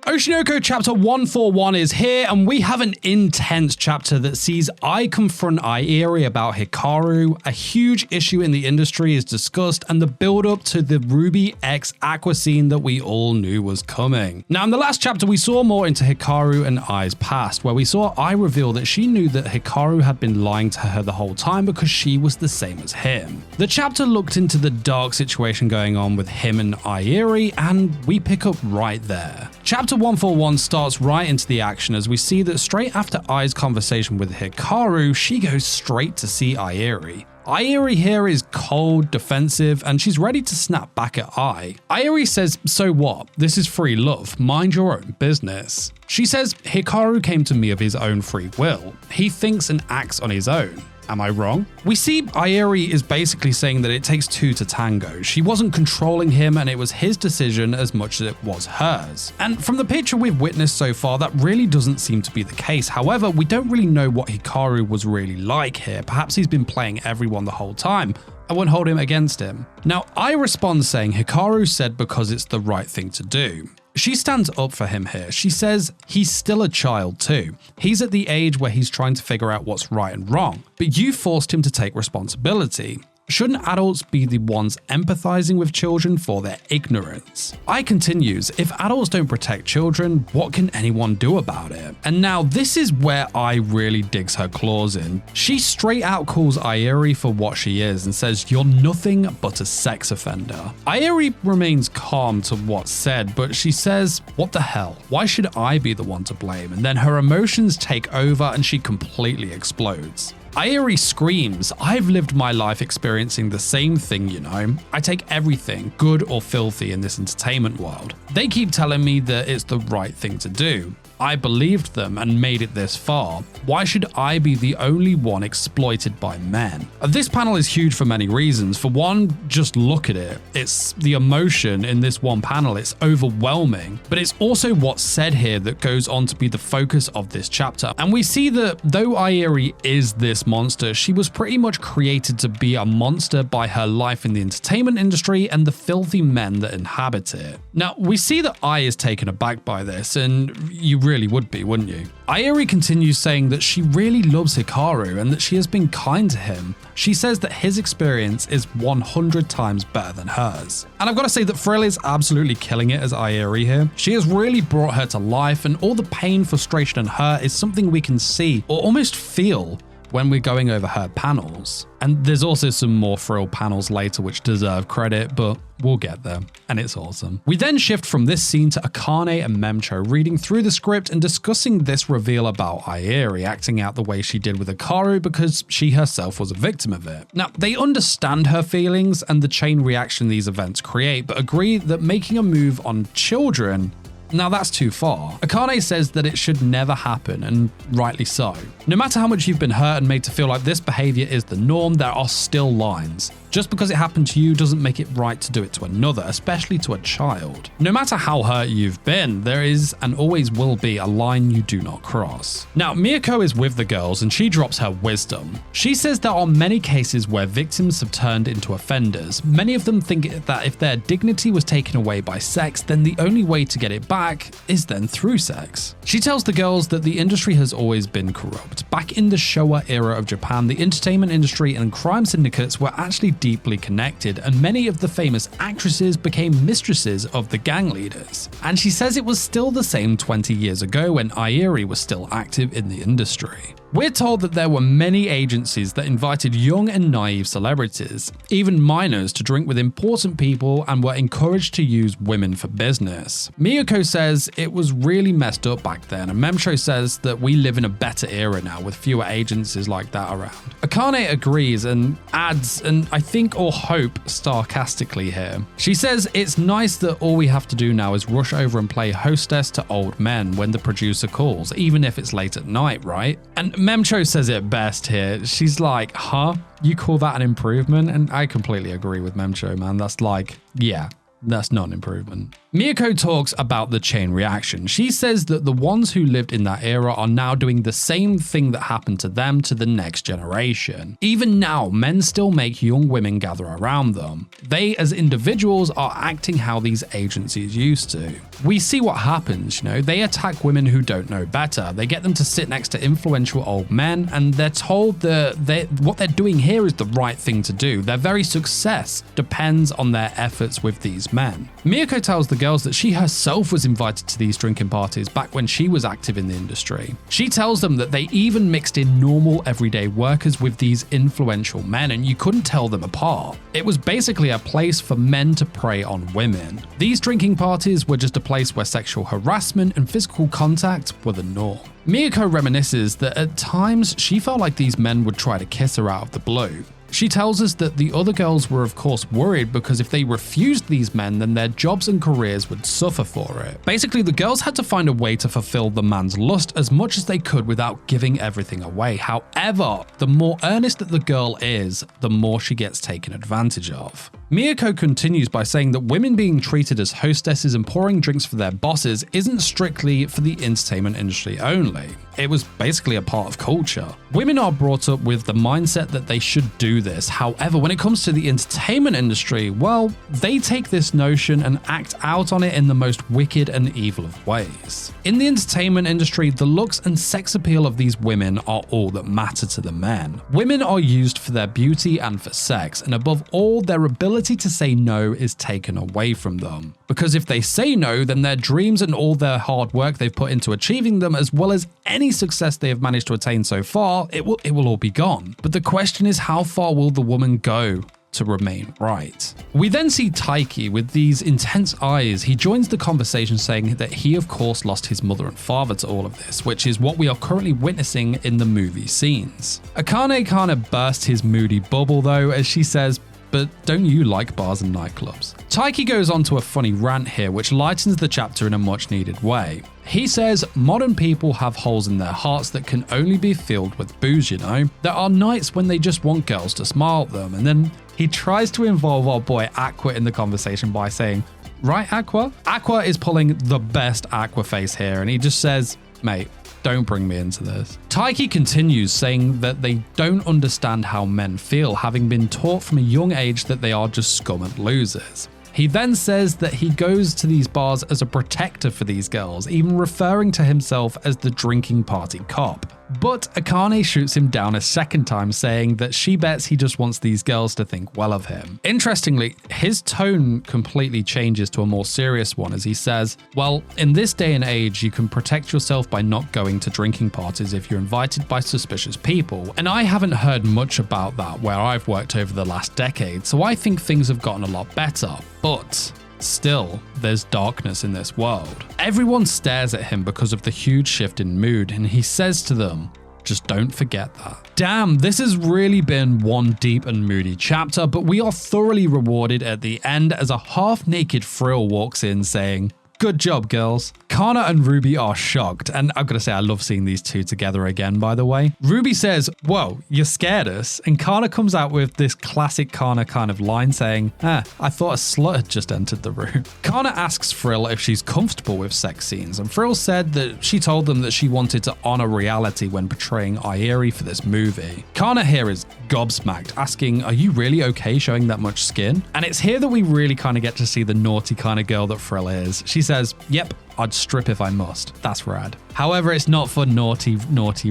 Oshinoko chapter 141 is here, and we have an intense chapter that sees Ai confront Airi about Hikaru, a huge issue in the industry is discussed, and the build up to the Ruby X Aqua scene that we all knew was coming. Now in the last chapter we saw more into Hikaru and Ai's past, where we saw Ai reveal that she knew that Hikaru had been lying to her the whole time because she was the same as him. The chapter looked into the dark situation going on with him and Airi, and we pick up right there. Chapter 141 starts right into the action as we see that straight after Ai's conversation with Hikaru, she goes straight to see Airi. Airi here is cold, defensive, and she's ready to snap back at Ai. Airi says, "So what? This is free love. Mind your own business." She says, "Hikaru came to me of his own free will. He thinks and acts on his own. Am I wrong?" We see Airi is basically saying that it takes two to tango. She wasn't controlling him and it was his decision as much as it was hers. And from the picture we've witnessed so far, that really doesn't seem to be the case. However, we don't really know what Hikaru was really like here. Perhaps he's been playing everyone the whole time. I won't hold him against him. Now, I respond saying Hikaru said because it's the right thing to do. She stands up for him here. She says he's still a child too. He's at the age where he's trying to figure out what's right and wrong, but you forced him to take responsibility. Shouldn't adults be the ones empathizing with children for their ignorance? Ai continues, if adults don't protect children, what can anyone do about it? And now this is where Ai really digs her claws in. She straight out calls Airi for what she is and says, "You're nothing but a sex offender." Airi remains calm to what's said, but she says, "What the hell? Why should I be the one to blame?" And then her emotions take over and she completely explodes. Airi screams, "I've lived my life experiencing the same thing, you know. I take everything, good or filthy, in this entertainment world. They keep telling me that it's the right thing to do. I believed them and made it this far. Why should I be the only one exploited by men?" This panel is huge for many reasons. For one, just look at it. It's the emotion in this one panel. It's overwhelming, but it's also what's said here that goes on to be the focus of this chapter. And we see that though Airi is this monster, she was pretty much created to be a monster by her life in the entertainment industry and the filthy men that inhabit it. Now, we see that Ai is taken aback by this, and you really would be, wouldn't you? Airi continues saying that she really loves Hikaru and that she has been kind to him. She says that his experience is 100 times better than hers. And I've got to say that Frill is absolutely killing it as Airi here. She has really brought her to life, and all the pain, frustration, and hurt is something we can see or almost feel when we're going over her panels. And there's also some more Frill panels later which deserve credit, but we'll get there, and it's awesome. We then shift from this scene to Akane and Memcho reading through the script and discussing this reveal about Airi acting out the way she did with Hikaru because she herself was a victim of it. Now, they understand her feelings and the chain reaction these events create, but agree that making a move on children, now that's too far. Akane says that it should never happen, and rightly so. No matter how much you've been hurt and made to feel like this behavior is the norm, there are still lines. Just because it happened to you doesn't make it right to do it to another, especially to a child. No matter how hurt you've been, there is and always will be a line you do not cross. Now, Miyako is with the girls and she drops her wisdom. She says there are many cases where victims have turned into offenders. Many of them think that if their dignity was taken away by sex, then the only way to get it back is then through sex. She tells the girls that the industry has always been corrupt. Back in the Showa era of Japan, the entertainment industry and crime syndicates were actually deeply connected, and many of the famous actresses became mistresses of the gang leaders. And she says it was still the same 20 years ago when Airi was still active in the industry. We're told that there were many agencies that invited young and naive celebrities, even minors, to drink with important people and were encouraged to use women for business. Miyako says it was really messed up back then, and Memcho says that we live in a better era now with fewer agencies like that around. Akane agrees and adds, and I think or hope sarcastically here. She says it's nice that all we have to do now is rush over and play hostess to old men when the producer calls, even if it's late at night, right? And Memcho says it best here. She's like, huh? You call that an improvement? And I completely agree with Memcho, man. That's like, yeah, that's not an improvement. Miyako talks about the chain reaction. She says that the ones who lived in that era are now doing the same thing that happened to them to the next generation. Even now, men still make young women gather around them. They, as individuals, are acting how these agencies used to. We see what happens, they attack women who don't know better. They get them to sit next to influential old men, and they're told that what they're doing here is the right thing to do. Their very success depends on their efforts with these men. Miyako tells the girls that she herself was invited to these drinking parties back when she was active in the industry. She tells them that they even mixed in normal everyday workers with these influential men, and you couldn't tell them apart. It was basically a place for men to prey on women. These drinking parties were just a place where sexual harassment and physical contact were the norm. Miyako reminisces that at times she felt like these men would try to kiss her out of the blue. She tells us that the other girls were of course worried because if they refused these men, then their jobs and careers would suffer for it. Basically, the girls had to find a way to fulfill the man's lust as much as they could without giving everything away. However, the more earnest that the girl is, the more she gets taken advantage of. Miyako continues by saying that women being treated as hostesses and pouring drinks for their bosses isn't strictly for the entertainment industry only. It was basically a part of culture. Women are brought up with the mindset that they should do this. However, when it comes to the entertainment industry, well, they take this notion and act out on it in the most wicked and evil of ways. In the entertainment industry, the looks and sex appeal of these women are all that matter to the men. Women are used for their beauty and for sex, and above all, their ability to say no is taken away from them. Because if they say no, then their dreams and all their hard work they've put into achieving them, as well as any success they have managed to attain so far, it will all be gone. But the question is, how far will the woman go to remain right? We then see Taiki with these intense eyes. He joins the conversation saying that he of course lost his mother and father to all of this, which is what we are currently witnessing in the movie scenes. Akane kind of bursts his moody bubble though, as she says, "But don't you like bars and nightclubs?" Taiki goes on to a funny rant here, which lightens the chapter in a much needed way. He says, modern people have holes in their hearts that can only be filled with booze, There are nights when they just want girls to smile at them, and then he tries to involve our boy Aqua in the conversation by saying, "Right, Aqua?" Aqua is pulling the best Aqua face here, and he just says, "Mate, don't bring me into this." Taiki continues saying that they don't understand how men feel, having been taught from a young age that they are just scum and losers. He then says that he goes to these bars as a protector for these girls, even referring to himself as the drinking party cop. But Akane shoots him down a second time, saying that she bets he just wants these girls to think well of him. Interestingly, his tone completely changes to a more serious one as he says, "Well, in this day and age, you can protect yourself by not going to drinking parties if you're invited by suspicious people. And I haven't heard much about that where I've worked over the last decade, so I think things have gotten a lot better. But still, there's darkness in this world." Everyone stares at him because of the huge shift in mood, and he says to them, "Just don't forget that." Damn, this has really been one deep and moody chapter, but we are thoroughly rewarded at the end as a half-naked Frill walks in saying, "Good job, girls." Kana and Ruby are shocked, and I've got to say I love seeing these two together again, by the way. Ruby says, "Whoa, you scared us?" And Kana comes out with this classic Kana kind of line saying, I thought a slut had just entered the room." Kana asks Frill if she's comfortable with sex scenes, and Frill said that she told them that she wanted to honor reality when portraying Airi for this movie. Kana here is gobsmacked, asking, "Are you really okay showing that much skin?" And it's here that we really kind of get to see the naughty kind of girl that Frill is. She says, "Yep, I'd strip if I must." That's rad. However, it's not for naughty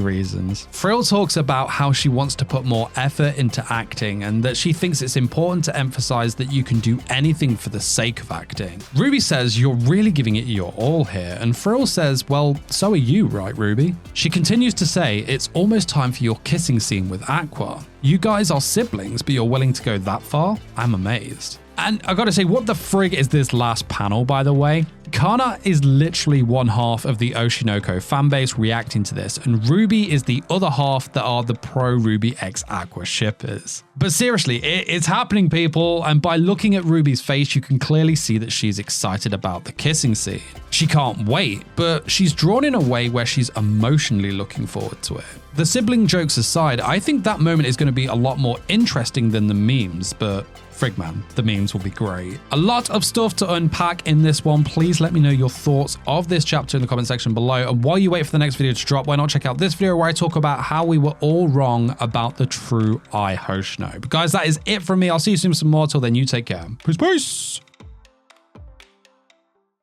reasons. Frill talks about how she wants to put more effort into acting and that she thinks it's important to emphasize that you can do anything for the sake of acting. Ruby says, "You're really giving it your all here." And Frill says, "Well, so are you, right, Ruby?" She continues to say, "It's almost time for your kissing scene with Aqua. You guys are siblings, but you're willing to go that far? I'm amazed." And I gotta say, what the frig is this last panel, by the way? Kana is literally one half of the Oshinoko fanbase reacting to this, and Ruby is the other half that are the pro Ruby x Aqua shippers. But seriously, it's happening, people, and by looking at Ruby's face, you can clearly see that she's excited about the kissing scene. She can't wait, but she's drawn in a way where she's emotionally looking forward to it. The sibling jokes aside, I think that moment is going to be a lot more interesting than the memes, but frig man, the memes will be great. A lot of stuff to unpack in this one. Please let me know your thoughts of this chapter in the comment section below. And while you wait for the next video to drop, why not check out this video where I talk about how we were all wrong about the true Ai Hoshino. But guys, that is it from me. I'll see you soon with some more. Till then, you take care. Peace, peace.